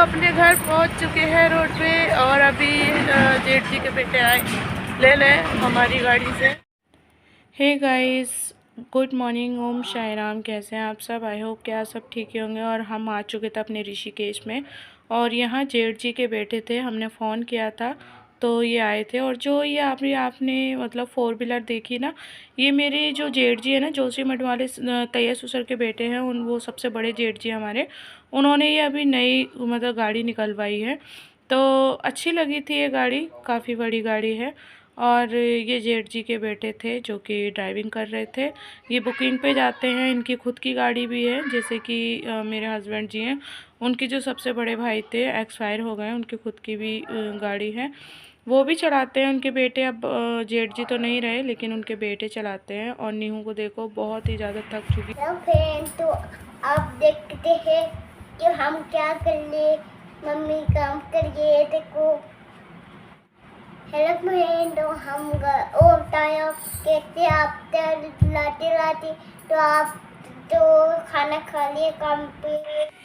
अपने घर पहुंच चुके हैं रोड पे और अभी जेठ जी के बेटे आए ले लें हमारी गाड़ी से। हे गाइस, गुड मॉर्निंग, ओम साई राम। कैसे हैं आप सब? आई होप क्या सब ठीक ही होंगे। और हम आ चुके थे अपने ऋषिकेश में और यहाँ जेठ जी के बेटे थे, हमने फ़ोन किया था तो ये आए थे। और जो ये आपने मतलब 4 व्हीलर देखी ना, ये मेरे जो जेठ जी है ना, जोशीमठ वाले तैयब ससुर के बेटे हैं, वो सबसे बड़े जेठ जी हमारे, उन्होंने ये अभी नई मतलब गाड़ी निकलवाई है। तो अच्छी लगी थी ये गाड़ी, काफ़ी बड़ी गाड़ी है। और ये जेठ जी के बेटे थे जो कि ड्राइविंग कर रहे थे। ये बुकिंग पे जाते हैं, इनकी खुद की गाड़ी भी है। जैसे कि मेरे हस्बैंड जी हैं, उनके जो सबसे बड़े भाई थे एक्सपायर हो गए, उनकी खुद की भी गाड़ी है, वो भी चलाते हैं उनके बेटे। अब जेठ जी तो नहीं रहे लेकिन उनके बेटे चलाते हैं। और नीहू को देखो, बहुत ही ज़्यादा थक चुकी। तो आप देखते हैं कि हम क्या कर ले, मम्मी काम करिए देखो। हेलो फ्रेंड, तो हम टाइम कहते आप लाते लाते तो आप तो खाना खा लिए काम पे।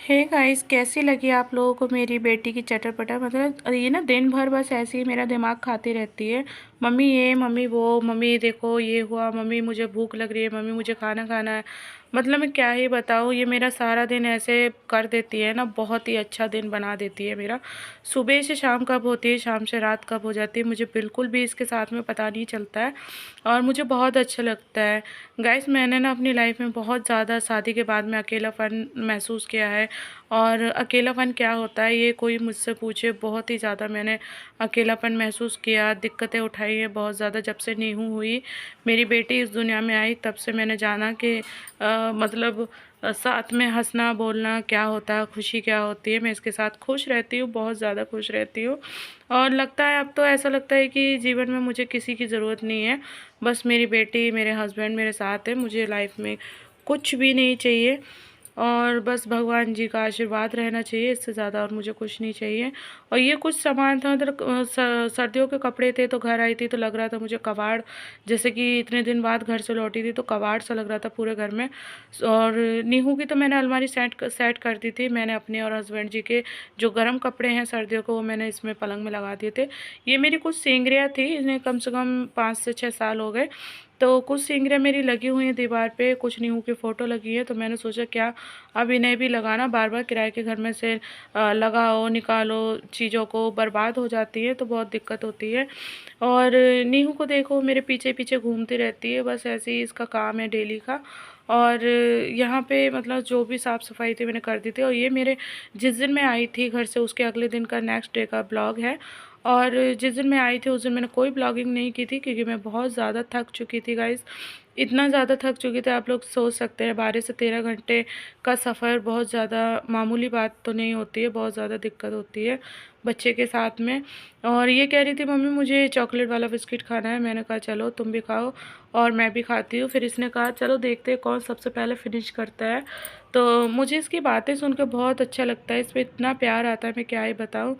हे गाइस, कैसी लगी आप लोगों को मेरी बेटी की चटर पटर? मतलब ये ना दिन भर बस ऐसे ही मेरा दिमाग खाती रहती है। मम्मी ये, मम्मी वो, मम्मी देखो ये हुआ, मम्मी मुझे भूख लग रही है, मम्मी मुझे खाना खाना है। मतलब मैं क्या ही बताऊँ, ये मेरा सारा दिन ऐसे कर देती है ना, बहुत ही अच्छा दिन बना देती है मेरा। सुबह से शाम कब होती है, शाम से रात कब हो जाती है, मुझे बिल्कुल भी इसके साथ में पता नहीं चलता है। और मुझे बहुत अच्छा लगता है। गाइस, मैंने ना अपनी लाइफ में बहुत ज़्यादा शादी के बाद में अकेलापन महसूस किया है। और अकेलापन क्या होता है ये कोई मुझसे पूछे, बहुत ही ज़्यादा मैंने अकेलापन महसूस किया, दिक्कतें उठाई हैं बहुत ज़्यादा। जब से नीहू हुई, मेरी बेटी इस दुनिया में आई, तब से मैंने जाना कि मतलब साथ में हंसना बोलना क्या होता है, खुशी क्या होती है। मैं इसके साथ खुश रहती हूँ, बहुत ज़्यादा खुश रहती हूँ। और लगता है अब तो ऐसा लगता है कि जीवन में मुझे किसी की ज़रूरत नहीं है, बस मेरी बेटी, मेरे हस्बैंड मेरे साथ है। मुझे लाइफ में कुछ भी नहीं चाहिए और बस भगवान जी का आशीर्वाद रहना चाहिए, इससे ज़्यादा और मुझे कुछ नहीं चाहिए। और ये कुछ सामान था, मतलब सर्दियों के कपड़े थे। तो घर आई थी तो लग रहा था मुझे कबाड़, जैसे कि इतने दिन बाद घर से लौटी थी तो कबाड़ सा लग रहा था पूरे घर में। और नीहू की तो मैंने अलमारी सेट कर दी थी। मैंने अपने और हस्बैंड जी के जो गर्म कपड़े हैं सर्दियों को, वो मैंने इसमें पलंग में लगा दिए थे। ये मेरी कुछ सेंगरियाँ थी, इन्हें कम से कम 5 से 6 साल हो गए। तो कुछ सेंगरियाँ मेरी लगी हुई हैं दीवार पे, कुछ नीहू की फ़ोटो लगी है। तो मैंने सोचा क्या अब इन्हें भी लगाना, बार बार किराए के घर में से लगाओ निकालो, चीज़ों को बर्बाद हो जाती है तो बहुत दिक्कत होती है। और नीहू को देखो, मेरे पीछे पीछे घूमती रहती है, बस ऐसे ही इसका काम है डेली का। और यहाँ पे मतलब जो भी साफ़ सफाई थी मैंने कर दी थी। और ये मेरे जिस दिन मैं आई थी घर से, उसके अगले दिन का नेक्स्ट डे का ब्लॉग है। और जिस दिन मैं आई थी उस दिन मैंने कोई ब्लॉगिंग नहीं की थी क्योंकि मैं बहुत ज़्यादा थक चुकी थी गाइस। इतना ज़्यादा थक चुकी थी, आप लोग सोच सकते हैं 12 से 13 घंटे का सफ़र बहुत ज़्यादा मामूली बात तो नहीं होती है, बहुत ज़्यादा दिक्कत होती है बच्चे के साथ में। और ये कह रही थी मम्मी मुझे चॉकलेट वाला बिस्किट खाना है। मैंने कहा चलो तुम भी खाओ और मैं भी खाती हूँ। फिर इसने कहा चलो देखते हैं कौन सबसे पहले फिनिश करता है। तो मुझे इसकी बातें सुनकर बहुत अच्छा लगता है, इस पर इतना प्यार आता है, मैं क्या ही बताऊँ।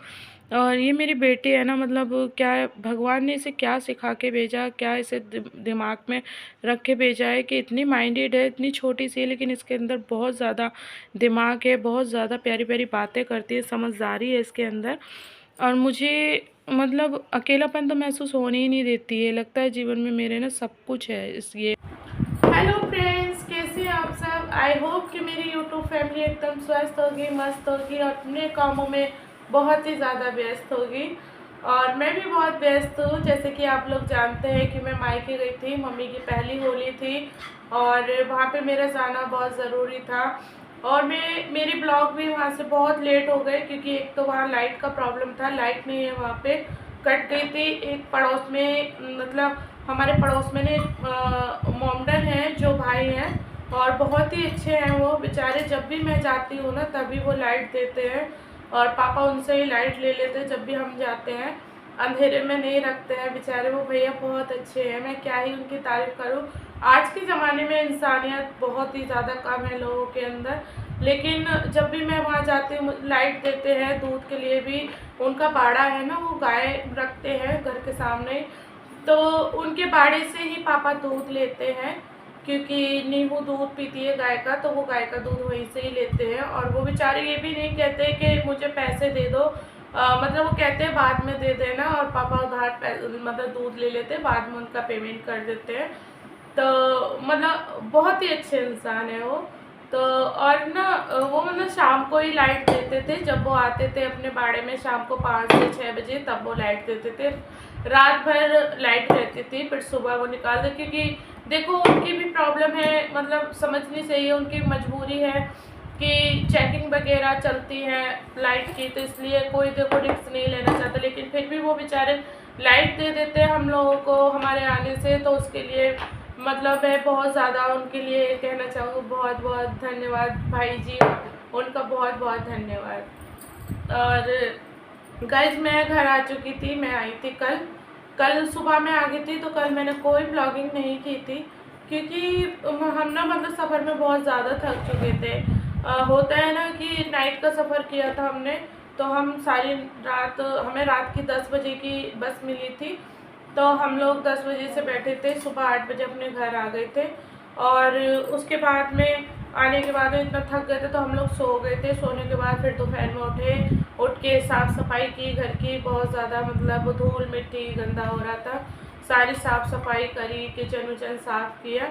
और ये मेरी बेटी है ना, मतलब क्या भगवान ने इसे क्या सिखा के भेजा, क्या इसे दिमाग में रख के भेजा है कि इतनी माइंडेड है, इतनी छोटी सी है लेकिन इसके अंदर बहुत ज़्यादा दिमाग है, बहुत ज़्यादा प्यारी प्यारी बातें करती है, समझदारी है इसके अंदर। और मुझे मतलब अकेलापन तो महसूस होने ही नहीं देती है, लगता है जीवन में मेरे ना सब कुछ है इस ये। हेलो फ्रेंड्स, कैसे हैं आप सब? आई होप कि मेरी यूट्यूब फैमिली एकदम स्वस्थ होगी, मस्त होगी और अपने कामों में बहुत ही ज़्यादा व्यस्त होगी। और मैं भी बहुत व्यस्त हूँ। जैसे कि आप लोग जानते हैं कि मैं मायके गई थी, मम्मी की पहली होली थी और वहाँ पे मेरा जाना बहुत ज़रूरी था। और मेरी ब्लॉग भी वहाँ से बहुत लेट हो गए क्योंकि एक तो वहाँ लाइट का प्रॉब्लम था, लाइट नहीं है वहाँ पे, कट गई थी। एक पड़ोस में मतलब हमारे पड़ोस में ने मोमडन हैं जो भाई हैं और बहुत ही अच्छे हैं वो बेचारे। जब भी मैं जाती हूँ ना तभी वो लाइट देते हैं और पापा उनसे ही लाइट ले लेते हैं जब भी हम जाते हैं, अंधेरे में नहीं रखते हैं बेचारे। वो भैया बहुत अच्छे हैं, मैं क्या ही उनकी तारीफ़ करूँ। आज के ज़माने में इंसानियत बहुत ही ज़्यादा कम है लोगों के अंदर, लेकिन जब भी मैं वहाँ जाती हूँ लाइट देते हैं। दूध के लिए भी उनका बाड़ा है ना, वो गाय रखते हैं घर के सामने, तो उनके बाड़े से ही पापा दूध लेते हैं। क्योंकि नींबू दूध पीती है गाय का, तो वो गाय का दूध वहीं से ही लेते हैं। और वो बेचारे ये भी नहीं कहते कि मुझे पैसे दे दो, मतलब वो कहते हैं बाद में दे देना, और पापा उधार मतलब दूध ले लेते हैं, बाद में उनका पेमेंट कर देते हैं। तो मतलब बहुत ही अच्छे इंसान है वो। तो और ना वो मतलब शाम को ही लाइट देते थे, जब वो आते थे अपने बाड़े में शाम को 5 से 6 बजे, तब वो लाइट देते थे। रात भर लाइट रहती थी, फिर सुबह वो निकाल दे, क्योंकि देखो उनकी भी प्रॉब्लम है, मतलब समझनी चाहिए, उनकी मजबूरी है कि चेकिंग वगैरह चलती है लाइट की, तो इसलिए कोई देखो रिस्क नहीं लेना चाहता, लेकिन फिर भी वो बेचारे लाइट दे देते हैं हम लोगों को हमारे आने से। तो उसके लिए मतलब मैं बहुत ज़्यादा उनके लिए कहना चाहूँगी, बहुत बहुत धन्यवाद भाई जी, उनका बहुत बहुत धन्यवाद। और गाइज मैं घर आ चुकी थी, मैं आई थी कल सुबह में आ गई थी, तो कल मैंने कोई ब्लॉगिंग नहीं की थी, क्योंकि हम ना मतलब सफ़र में बहुत ज़्यादा थक चुके थे। होता है ना कि नाइट का सफ़र किया था हमने, तो हम सारी रात, हमें रात की 10 बजे की बस मिली थी, तो हम लोग 10 बजे से बैठे थे, सुबह 8 बजे अपने घर आ गए थे। और उसके बाद में आने के बाद में इतना थक गए थे, तो हम लोग सो गए थे। सोने के बाद फिर दोपहर में उठ के साफ़ सफाई की घर की, बहुत ज़्यादा मतलब धूल मिट्टी गंदा हो रहा था, सारी साफ़ सफाई करी, किचन विचन साफ़ किया,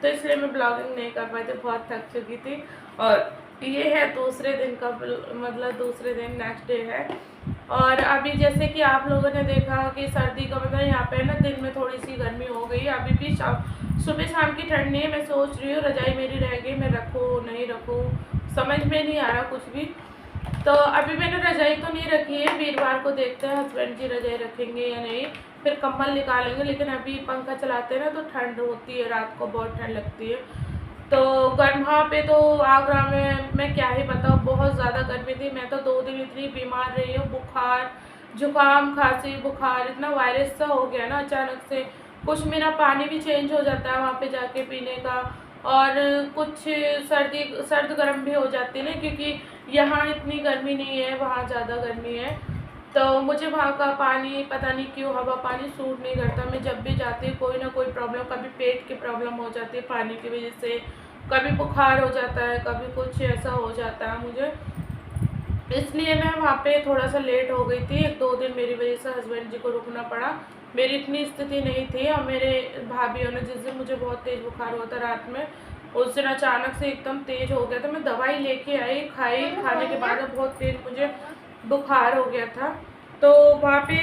तो इसलिए मैं ब्लॉगिंग नहीं कर पाई थी, बहुत थक चुकी थी। और ये है दूसरे दिन का मतलब दूसरे दिन नेक्स्ट डे है। और अभी जैसे कि आप लोगों ने देखा कि सर्दी का मतलब यहाँ पे ना दिन में थोड़ी सी गर्मी हो गई, अभी भी सुबह शाम की ठंड नहीं है। मैं सोच रही हूँ रजाई मेरी रह गई, मैं रखूँ नहीं रखूँ, समझ में नहीं आ रहा कुछ भी। तो अभी मैंने रजाई तो नहीं रखी है, वीरवार को देखते हैं हस्बैंड जी रजाई रखेंगे या नहीं, फिर कंबल निकालेंगे। लेकिन अभी पंखा चलाते हैं ना, तो ठंड होती है, रात को बहुत ठंड लगती है। तो वहाँ पे तो आगरा में मैं क्या ही बताऊँ, बहुत ज़्यादा गर्मी थी। मैं तो 2 दिन इतनी बीमार रही हूँ, बुखार जुकाम खांसी बुखार, इतना वायरस सा हो गया ना अचानक से। कुछ मेरा पानी भी चेंज हो जाता है वहाँ पे जाके पीने का, और कुछ सर्द गर्म भी हो जाती है ना, क्योंकि यहाँ इतनी गर्मी नहीं है, वहाँ ज़्यादा गर्मी है। तो मुझे वहाँ का पानी पता नहीं क्यों हवा पानी सूट नहीं करता। मैं जब भी जाती हूँ कोई ना कोई प्रॉब्लम, कभी पेट की प्रॉब्लम हो जाती है पानी की वजह से, कभी बुखार हो जाता है, कभी कुछ ऐसा हो जाता है मुझे, इसलिए मैं वहाँ पे थोड़ा सा लेट हो गई थी। 1-2 दिन मेरी वजह से हस्बैंड जी को रुकना पड़ा, मेरी इतनी स्थिति नहीं थी। और मेरे भाभीयों ने, जिस दिन मुझे बहुत तेज़ बुखार हुआ था रात में, उस दिन अचानक से एकदम तेज़ हो गया था। मैं दवाई लेके आई, खाने के बाद बहुत तेज़ मुझे बुखार हो गया था। तो वहाँ पे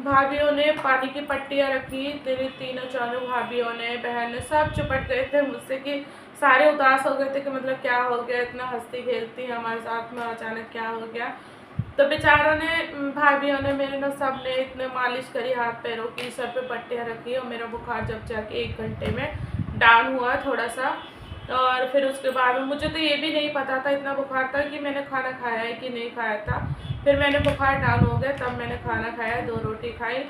भाभीयों ने पानी की पट्टियाँ रखी, मेरी तीनों चारों भाभीयों ने, बहन ने, सब चिपट गए थे मुझसे कि सारे उदास हो गए थे कि मतलब क्या हो गया, इतना हंसती खेलती है हमारे साथ में, अचानक क्या हो गया। तो बेचारों ने, भाभीयों ने मेरे ना, सब ने इतने मालिश करी हाथ पैरों की, सर पे पट्टियाँ रखी, और मेरा बुखार जब जाके 1 घंटे में डाउन हुआ थोड़ा सा। और फिर उसके बाद में मुझे तो ये भी नहीं पता था, इतना बुखार था कि मैंने खाना खाया है कि नहीं खाया था। फिर मैंने बुखार डाउन हो गया, तब मैंने खाना खाया, 2 रोटी खाई।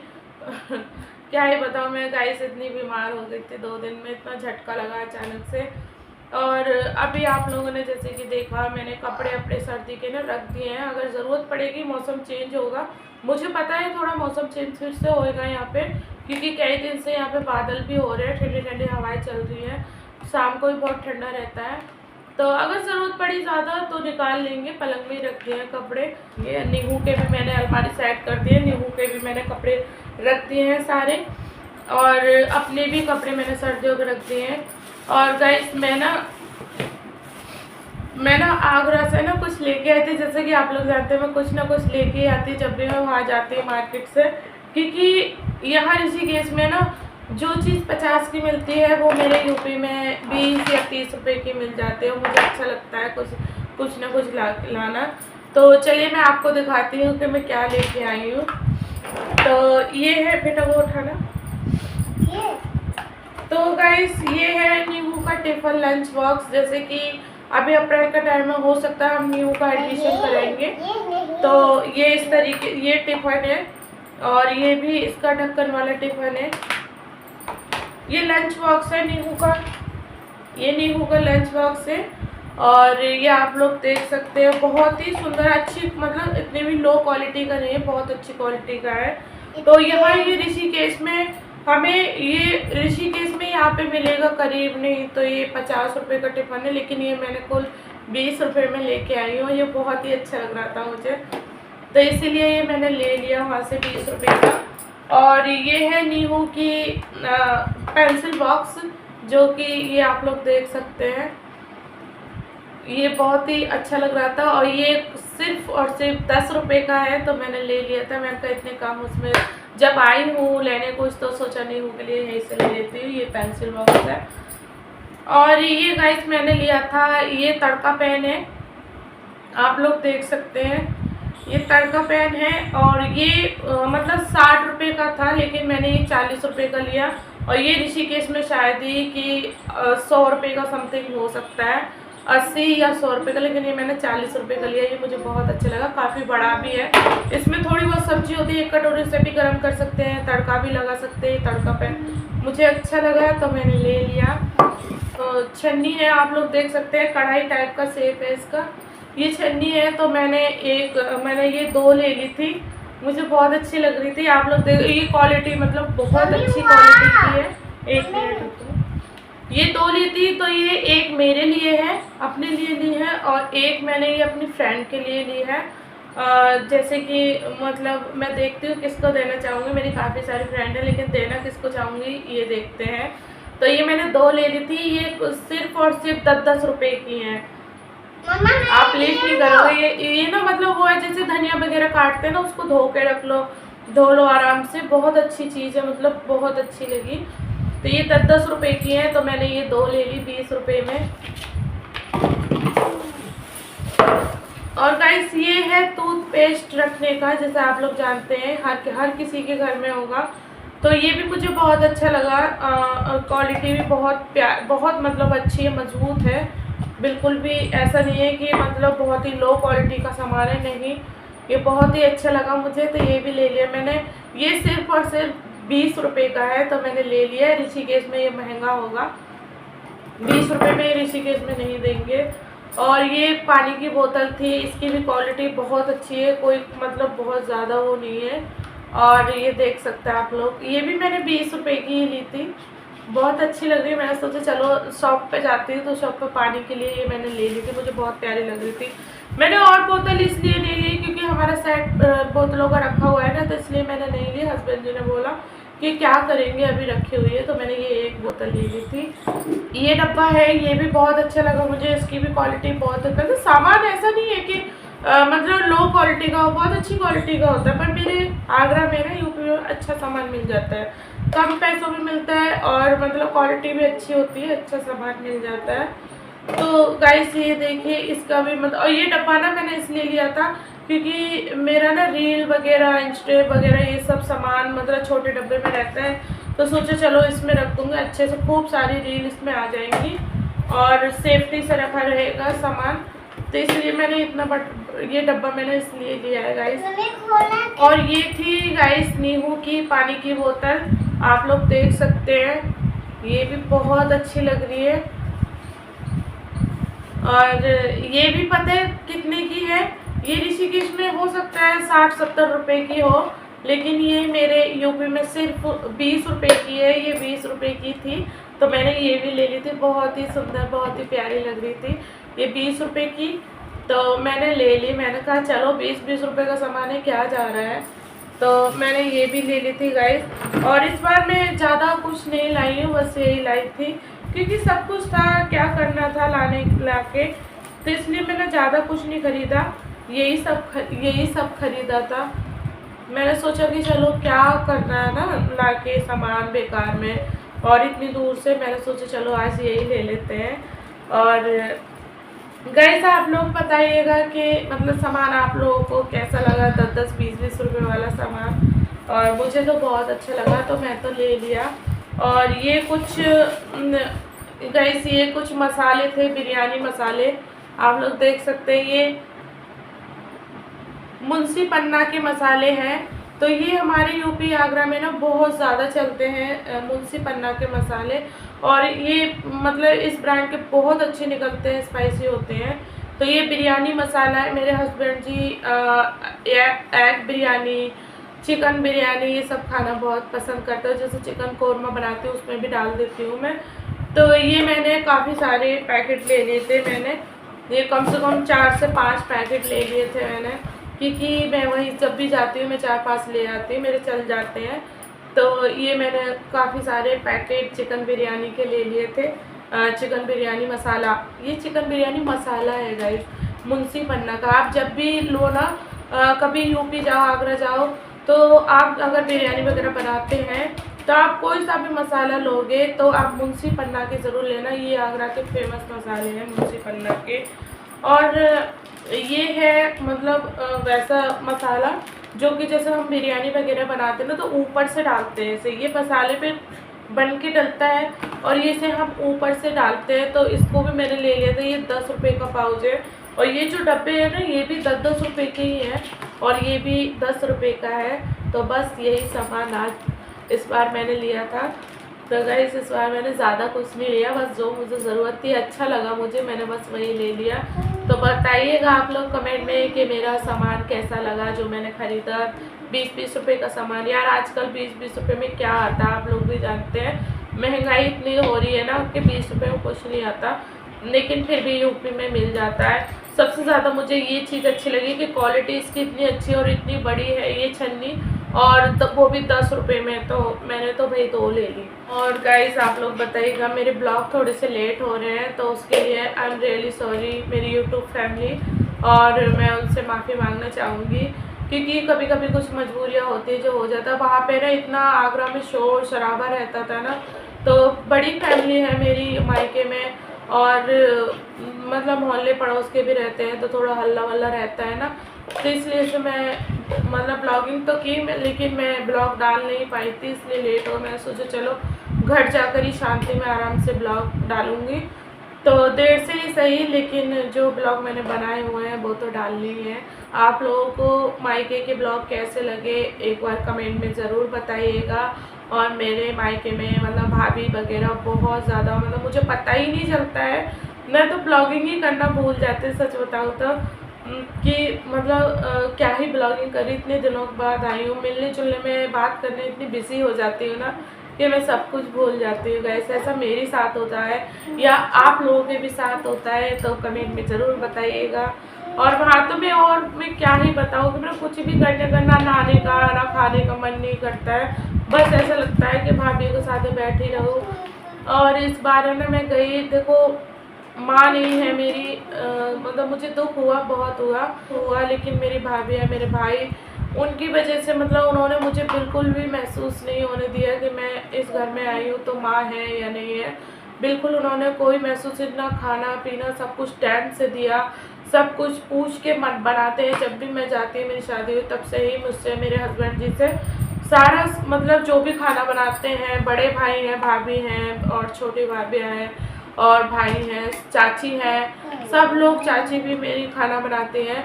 क्या ही बताऊँ, मैं गाइस इतनी बीमार हो गई थी 2 दिन में, इतना झटका लगा अचानक से। और अभी आप लोगों ने जैसे कि देखा, मैंने कपड़े अपने सर्दी के ना रख दिए हैं, अगर ज़रूरत पड़ेगी, मौसम चेंज होगा, मुझे पता है थोड़ा मौसम चेंज फिर से होएगा यहाँ पे, क्योंकि कई दिन से यहाँ पे बादल भी हो रहे हैं, ठंडी ठंडी हवाएं चल रही हैं, शाम को भी बहुत ठंडा रहता है। तो अगर ज़रूरत पड़ी ज़्यादा तो निकाल लेंगे, पलंग में ही रख दिए हैं कपड़े। ये नींबू के भी मैंने अलमारी सेट कर दिए, नींबू के भी मैंने कपड़े रख दिए हैं सारे, और अपने भी कपड़े मैंने सर्दियों के रख दिए हैं। और गाइस मैं ना आगरा से ना कुछ लेके आई थी, जैसे कि आप लोग जानते हैं मैं कुछ ना कुछ लेके आती जब भी मैं वहाँ जाती हूँ मार्केट से, क्योंकि यहाँ ऋषिकेश में ना जो चीज़ 50 की मिलती है वो मेरे यूपी में 20 या 30 रुपए की मिल जाती है। मुझे अच्छा लगता है कुछ ना कुछ लाना। तो चलिए मैं आपको दिखाती हूँ कि मैं क्या लेके आई हूँ। तो ये है, बेटा वो उठाना। तो गाइस ये है नींबू का टिफिन लंच बॉक्स, जैसे कि अभी अप्रैल का टाइम में हो सकता है हम नींबू का एडमिशन कराएंगे, तो ये इस तरीके ये टिफिन है, और ये भी इसका ढक्कन वाला टिफिन है। ये लंच बॉक्स है नींबू का, ये नींबू का लंच बॉक्स है, और ये आप लोग देख सकते हो, बहुत ही सुंदर, अच्छी, मतलब इतनी भी लो क्वालिटी का नहीं है, बहुत अच्छी क्वालिटी का है। तो यहाँ ये ऋषिकेश में हमें ये ऋषिकेश में यहाँ पे मिलेगा करीब, नहीं तो ये 50 रुपये का टिफ़िन है, लेकिन ये मैंने कुल 20 रुपये में लेके आई हूँ। ये बहुत ही अच्छा लग रहा था मुझे, तो इसीलिए ये मैंने ले लिया वहाँ से 20 रुपये का। और ये है नीहू की पेंसिल बॉक्स, जो कि ये आप लोग देख सकते हैं, ये बहुत ही अच्छा लग रहा था। और ये सिर्फ और सिर्फ 10 रुपये का है, तो मैंने ले लिया था। मैंने कहा इतने काम उसमें जब आई हूँ लेने कुछ, तो सोचा नहीं हूँ के लिए यहीं से ले लेती हूँ। ये पेंसिल बॉक्स है। और ये गाइस मैंने लिया था, ये तड़का पेन है, आप लोग देख सकते हैं, ये तड़का पेन है। और ये मतलब 60 रुपये का था, लेकिन मैंने ये 40 रुपये का लिया। और ये ऋषिकेश में शायद ही कि 100 रुपये का समथिंग हो सकता है, 80 या 100 रुपये का, लेकिन ये मैंने 40 रुपये का लिया। ये मुझे बहुत अच्छा लगा, काफ़ी बड़ा भी है। इसमें थोड़ी बहुत सब्जी होती है, एक कटोरी से भी गर्म कर सकते हैं, तड़का भी लगा सकते हैं। तड़का पैन मुझे अच्छा लगा तो मैंने ले लिया। तो छन्नी है, आप लोग देख सकते हैं, कढ़ाई टाइप का शेप है इसका। ये छन्नी है, तो मैंने ये 2 ले ली थी, मुझे बहुत अच्छी लग रही थी। आप लोग देख, ये क्वालिटी मतलब बहुत अच्छी क्वालिटी की है। एक मिनट, ये 2 ली थी, तो ये एक मेरे लिए है, अपने लिए ली है, और एक मैंने ये अपनी फ्रेंड के लिए ली है। जैसे कि मतलब मैं देखती हूँ किसको देना चाहूँगी, मेरी काफ़ी सारी फ्रेंड है, लेकिन देना किसको चाहूँगी ये देखते हैं। तो ये मैंने 2 ले ली थी, ये सिर्फ और सिर्फ 10-10 रुपये की हैं। आप लेट नहीं करोगे। ये ना मतलब वो है जैसे धनिया वगैरह काटते हैं ना, उसको धो के रख लो, धो लो आराम से, बहुत अच्छी चीज़ है, मतलब बहुत अच्छी लगी। तो ये 10-10 रुपये की है, तो मैंने ये 2 ले ली 20 रुपये में। और गाइस ये है टूथपेस्ट रखने का, जैसे आप लोग जानते हैं हर किसी के घर में होगा। तो ये भी मुझे बहुत अच्छा लगा, क्वालिटी भी बहुत मतलब अच्छी है, मजबूत है, बिल्कुल भी ऐसा नहीं है कि मतलब बहुत ही लो क्वालिटी का सामान है, नहीं, ये बहुत ही अच्छा लगा मुझे, तो ये भी ले लिया मैंने। ये सिर्फ और सिर्फ 20 रुपये का है, तो मैंने ले लिया। ऋषिकेश में ये महंगा होगा, 20 रुपये में ऋषिकेश में नहीं देंगे। और ये पानी की बोतल थी, इसकी भी क्वालिटी बहुत अच्छी है, कोई मतलब बहुत ज़्यादा वो नहीं है। और ये देख सकते हैं आप लोग, ये भी मैंने 20 रुपये की ही ली थी, बहुत अच्छी लग रही है। मैंने सोचा चलो शॉप पे जाती हूँ, तो शॉप पे पानी के लिए ये मैंने ले ली थी, मुझे बहुत प्यारी लग रही थी। मैंने और बोतल इसलिए नहीं ली क्योंकि हमारा सेट बोतलों का रखा हुआ है ना, तो इसलिए मैंने नहीं ली। हस्बैंड जी ने बोला कि क्या करेंगे, अभी रखी हुई है, तो मैंने ये एक बोतल ले ली थी। ये डब्बा है, ये भी बहुत अच्छा लगा मुझे, इसकी भी क्वालिटी बहुत अच्छा है। सामान ऐसा नहीं है कि मतलब लो क्वालिटी का हो, बहुत अच्छी क्वालिटी का होता है। पर मेरे आगरा में ना, यूपी में अच्छा सामान मिल जाता है, कम पैसों में मिलता है, और मतलब क्वालिटी भी अच्छी होती है, अच्छा सामान मिल जाता है। तो गाइस ये देखिए, इसका भी मतलब, और ये डब्बा ना मैंने इसलिए लिया था क्योंकि मेरा ना रील वगैरह, इंस्टे वगैरह, ये सब सामान मतलब छोटे डब्बे में रहता है, तो सोचा चलो इसमें रख दूँगा, अच्छे से खूब सारी रील इसमें आ जाएंगी और सेफ्टी से रखा रहेगा सामान। तो इसलिए मैंने ये डब्बा मैंने इसलिए लिया है गाइस। और ये थी गाइस नीहू की पानी की बोतल, आप लोग देख सकते हैं, ये भी बहुत अच्छी लग रही है। और ये भी पता है कितने की है, ये ऋषिकेश में हो सकता है 60-70 रुपये की हो, लेकिन ये मेरे यूपी में सिर्फ 20 रुपये की है। ये 20 रुपये की थी, तो मैंने ये भी ले ली थी, बहुत ही सुंदर, बहुत ही प्यारी लग रही थी, ये 20 रुपये की, तो मैंने ले ली। मैंने कहा चलो 20-20 रुपये का सामान है, क्या जा रहा है, तो मैंने ये भी ले ली थी गाइस। और इस बार मैं ज़्यादा कुछ नहीं लाई हूँ, बस यही लाई थी क्योंकि सब कुछ था, क्या करना था ला के, तो इसलिए मैंने ज़्यादा कुछ नहीं ख़रीदा, यही सब ख़रीदा था। मैंने सोचा कि चलो क्या करना है ना ला के सामान बेकार में, और इतनी दूर से, मैंने सोचा चलो आज यही ले लेते हैं। और गाइस आप लोग बताइएगा कि मतलब सामान आप लोगों को कैसा लगा, 10-10, 20-20 रुपये वाला सामान, और मुझे तो बहुत अच्छा लगा, तो मैं तो ले लिया। और ये कुछ गाइस, ये कुछ मसाले थे, बिरयानी मसाले, आप लोग देख सकते हैं, ये मुंशी पन्ना के मसाले हैं। तो ये हमारे यूपी आगरा में ना बहुत ज़्यादा चलते हैं मुंशी पन्ना के मसाले, और ये मतलब इस ब्रांड के बहुत अच्छे निकलते हैं, स्पाइसी होते हैं। तो ये बिरयानी मसाला है, मेरे हस्बैंड जी एग बिरयानी, चिकन बिरयानी ये सब खाना बहुत पसंद करते हो। जैसे चिकन कौरमा बनाती हूँ उसमें भी डाल देती हूँ मैं। तो ये मैंने काफ़ी सारे पैकेट ले लिए थे मैंने, ये कम से कम 4 से 5 पैकेट ले लिए थे मैंने, क्योंकि मैं वहीं जब भी जाती हूँ मैं 4-5 ले आती हूँ, मेरे चल जाते हैं। तो ये मैंने काफ़ी सारे पैकेट चिकन बिरयानी के ले लिए थे। चिकन बिरयानी मसाला, ये चिकन बिरयानी मसाला है गाइस, मुंशी पन्ना का। आप जब भी लो ना, कभी यूपी जाओ, आगरा जाओ, तो आप अगर बिरयानी वगैरह बनाते हैं तो आप कोई सा भी मसाला लोगे तो आप मुंशी पन्ना के ज़रूर लेना। ये आगरा के फेमस मसाले हैं मुंशी पन्ना के। और ये है मतलब वैसा मसाला जो कि जैसे हम बिरयानी वगैरह बनाते हैं ना तो ऊपर से डालते हैं, ऐसे ये मसाले पे बन के डलता है और ये से हम ऊपर से डालते हैं। तो इसको भी मैंने ले लिया था, ये 10 रुपये का पाउच है। और ये जो डब्बे हैं ना ये भी 10-10 रुपये के ही हैं और ये भी 10 रुपये का है। तो बस यही सामान आज इस बार मैंने लिया था। तो गाइस इस बार मैंने ज़्यादा कुछ नहीं लिया, बस जो मुझे ज़रूरत थी, अच्छा लगा मुझे, मैंने बस वही ले लिया। तो बताइएगा आप लोग कमेंट में कि मेरा सामान कैसा लगा जो मैंने ख़रीदा। 20-20 रुपये का सामान, यार आजकल 20-20 रुपये में क्या आता है आप लोग भी जानते हैं। महंगाई इतनी हो रही है ना कि 20 रुपये में कुछ नहीं आता, लेकिन फिर भी यूपी में मिल जाता है। सबसे ज़्यादा मुझे ये चीज़ अच्छी लगी कि क्वालिटी इसकी इतनी अच्छी और इतनी बड़ी है ये छन्नी, और तब वो भी 10 रुपये में। तो मैंने तो भाई 2 ले ली। और गाइस आप लोग बताइएगा, मेरे ब्लॉग थोड़े से लेट हो रहे हैं तो उसके लिए आई एम रियली सॉरी मेरी यूट्यूब फैमिली, और मैं उनसे माफ़ी मांगना चाहूँगी क्योंकि कभी कभी कुछ मजबूरियाँ होती है जो हो जाता है। वहाँ पे ना इतना आगरा में शोर शराबा रहता था ना, तो बड़ी फैमिली है मेरी मायके में, और मतलब मोहल्ले पड़ोस के भी रहते हैं तो थोड़ा हल्ला वल्ला रहता है ना, तो इसलिए से मैं मतलब ब्लॉगिंग तो की मैं, लेकिन मैं ब्लॉग डाल नहीं पाई थी इसलिए लेट हो। मैं सोचा चलो घर जाकर ही शांति में आराम से ब्लॉग डालूँगी, तो देर से ही सही, लेकिन जो ब्लॉग मैंने बनाए हुए हैं वो तो डालने ही हैं। आप लोगों को मायके के ब्लॉग कैसे लगे एक बार कमेंट में ज़रूर बताइएगा। और मेरे मायके में मतलब भाभी वगैरह बहुत ज़्यादा, मतलब मुझे पता ही नहीं चलता है, मैं तो ब्लॉगिंग ही करना भूल जाती हूँ सच बताऊँ तो, कि मतलब क्या ही ब्लॉगिंग करी, इतने दिनों के बाद आई हूँ, मिलने जुलने में बात करने इतनी बिजी हो जाती हूँ ना कि मैं सब कुछ भूल जाती हूँ। गाइस ऐसा मेरे साथ होता है या आप लोगों के भी साथ होता है तो कमेंट में ज़रूर बताइएगा। और वहाँ तो मैं क्या ही बताऊँ कि मेरा कुछ भी करने का, ना नहाने का ना खाने का मन नहीं करता है, बस ऐसा लगता है कि भाभी के साथ बैठी रहूँ। और इस बार ना मैं गई, देखो माँ नहीं है मेरी, मतलब मुझे दुख हुआ, बहुत हुआ, लेकिन मेरी भाभी है, मेरे भाई, उनकी वजह से मतलब उन्होंने मुझे बिल्कुल भी महसूस नहीं होने दिया कि मैं इस घर में आई हूँ तो माँ है या नहीं है। बिल्कुल उन्होंने कोई महसूस, इतना खाना पीना सब कुछ टाइम से दिया, सब कुछ पूछ के मत बनाते हैं। जब भी मैं जाती हूँ, मेरी शादी हुई तब से ही मुझसे, मेरे हस्बैंड जी से सारा मतलब जो भी खाना बनाते हैं, बड़े भाई हैं, भाभी हैं और छोटी भाभी हैं और भाई हैं, चाची हैं, सब लोग, चाची भी मेरी खाना बनाते हैं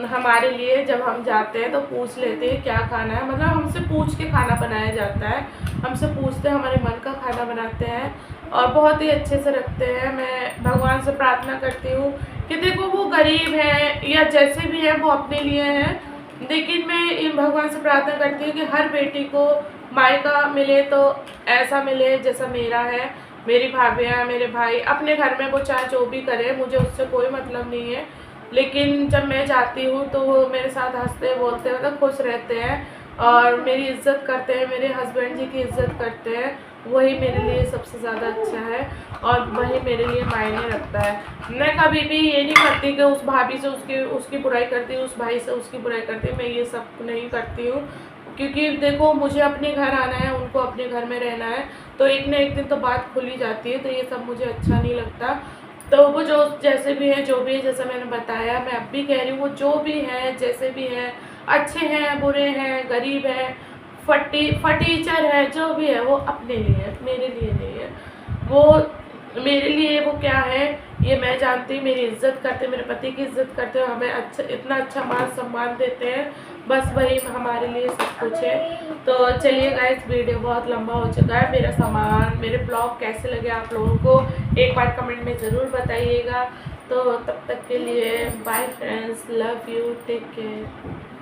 हमारे लिए। जब हम जाते हैं तो पूछ लेते हैं क्या खाना है, मतलब हमसे पूछ के खाना बनाया जाता है, हमसे पूछते हैं, हमारे मन का खाना बनाते हैं और बहुत ही अच्छे से रखते हैं। मैं भगवान से प्रार्थना करती हूँ कि देखो वो गरीब हैं या जैसे भी हैं वो अपने लिए हैं, लेकिन मैं इन भगवान से प्रार्थना करती हूँ कि हर बेटी को मायका मिले तो ऐसा मिले जैसा मेरा है। मेरी भाभियाँ, मेरे भाई अपने घर में वो चाहे जो भी करे, मुझे उससे कोई मतलब नहीं है, लेकिन जब मैं जाती हूँ तो वो मेरे साथ हंसते बोलते मतलब खुश रहते हैं और मेरी इज़्ज़त करते हैं, मेरे हस्बैंड जी की इज़्ज़त करते हैं। वही मेरे लिए सबसे ज़्यादा अच्छा है और वही मेरे लिए मायने रखता है। मैं कभी भी ये नहीं करती कि उस भाभी से उसकी बुराई करती हूँ, उस भाई से उसकी बुराई करती हूँ, मैं ये सब नहीं करती हूँ, क्योंकि देखो मुझे अपने घर आना है, उनको अपने घर में रहना है, तो एक ना एक दिन तो बात खुली जाती है, तो ये सब मुझे अच्छा नहीं लगता। तो वो जो जैसे भी है, जो भी है, जैसा मैंने बताया, मैं अब भी कह रही हूँ, वो जो भी है, जैसे भी हैं, अच्छे हैं, बुरे हैं, गरीब हैं, फटीचर है, जो भी है, वो अपने लिए है, मेरे लिए नहीं है। वो मेरे लिए वो क्या है ये मैं जानती हूँ, मेरी इज़्ज़त करते, मेरे पति की इज़्ज़त करते हैं, हमें अच्छा, इतना अच्छा मान सम्मान देते हैं, बस वही हमारे लिए सब कुछ है। तो चलिए गाइस, वीडियो बहुत लंबा हो चुका है। मेरा सामान, मेरे ब्लॉग कैसे लगे आप लोगों को एक बार कमेंट में ज़रूर बताइएगा। तो तब तक के लिए bye friends, love you, take care.